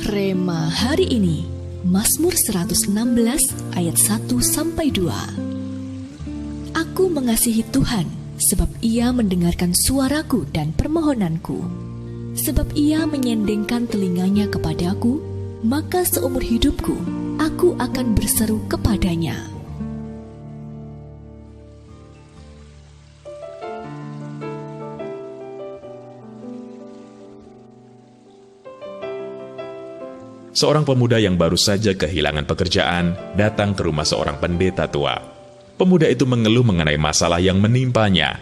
Rema hari ini, Mazmur 116 ayat 1-2. Aku mengasihi Tuhan, sebab Ia mendengarkan suaraku dan permohonanku. Sebab Ia menyendengkan telinganya kepadaku, maka seumur hidupku, aku akan berseru kepadanya. Seorang pemuda yang baru saja kehilangan pekerjaan datang ke rumah seorang pendeta tua. Pemuda itu mengeluh mengenai masalah yang menimpanya.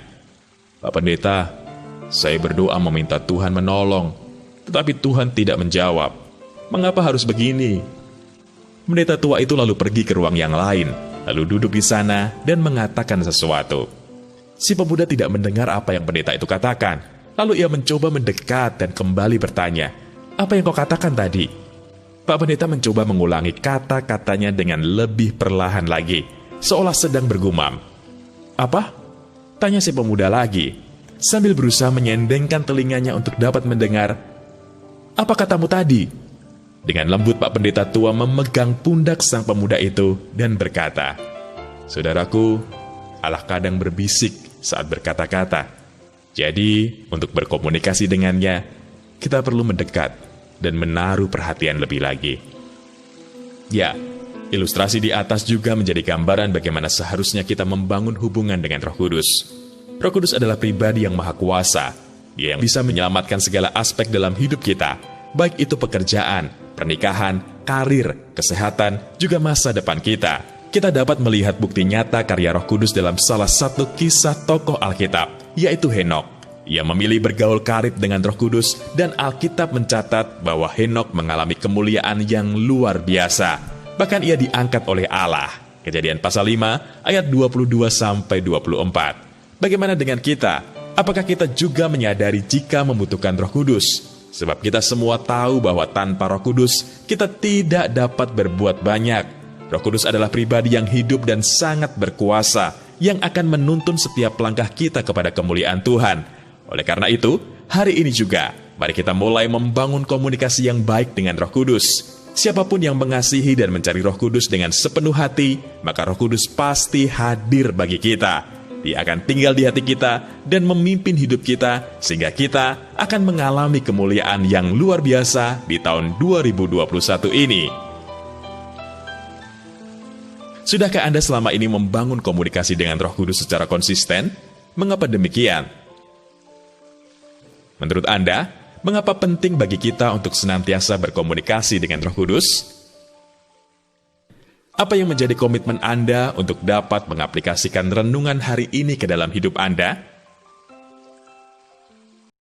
"Pak Pendeta, saya berdoa meminta Tuhan menolong, tetapi Tuhan tidak menjawab. Mengapa harus begini?" Pendeta tua itu lalu pergi ke ruang yang lain, lalu duduk di sana dan mengatakan sesuatu. Si pemuda tidak mendengar apa yang pendeta itu katakan. Lalu ia mencoba mendekat dan kembali bertanya, "Apa yang kau katakan tadi?" Pak Pendeta mencoba mengulangi kata-katanya dengan lebih perlahan lagi, seolah sedang bergumam. "Apa?" tanya si pemuda lagi, sambil berusaha menyendengkan telinganya untuk dapat mendengar. "Apa katamu tadi?" Dengan lembut Pak Pendeta tua memegang pundak sang pemuda itu dan berkata, "Saudaraku, Allah kadang berbisik saat berkata-kata. Jadi, untuk berkomunikasi dengannya, kita perlu mendekat dan menaruh perhatian lebih lagi." Ya, ilustrasi di atas juga menjadi gambaran bagaimana seharusnya kita membangun hubungan dengan Roh Kudus. Roh Kudus adalah pribadi yang maha kuasa. Dia yang bisa menyelamatkan segala aspek dalam hidup kita, baik itu pekerjaan, pernikahan, karir, kesehatan, juga masa depan kita. Kita dapat melihat bukti nyata karya Roh Kudus dalam salah satu kisah tokoh Alkitab, yaitu Henokh. Ia memilih bergaul karib dengan Roh Kudus, dan Alkitab mencatat bahwa Henokh mengalami kemuliaan yang luar biasa. Bahkan ia diangkat oleh Allah. Kejadian pasal 5 ayat 22-24. Bagaimana dengan kita? Apakah kita juga menyadari jika membutuhkan Roh Kudus? Sebab kita semua tahu bahwa tanpa Roh Kudus, kita tidak dapat berbuat banyak. Roh Kudus adalah pribadi yang hidup dan sangat berkuasa, yang akan menuntun setiap langkah kita kepada kemuliaan Tuhan. Oleh karena itu, hari ini juga, mari kita mulai membangun komunikasi yang baik dengan Roh Kudus. Siapapun yang mengasihi dan mencari Roh Kudus dengan sepenuh hati, maka Roh Kudus pasti hadir bagi kita. Dia akan tinggal di hati kita dan memimpin hidup kita, sehingga kita akan mengalami kemuliaan yang luar biasa di tahun 2021 ini. Sudahkah Anda selama ini membangun komunikasi dengan Roh Kudus secara konsisten? Mengapa demikian? Menurut Anda, mengapa penting bagi kita untuk senantiasa berkomunikasi dengan Roh Kudus? Apa yang menjadi komitmen Anda untuk dapat mengaplikasikan renungan hari ini ke dalam hidup Anda?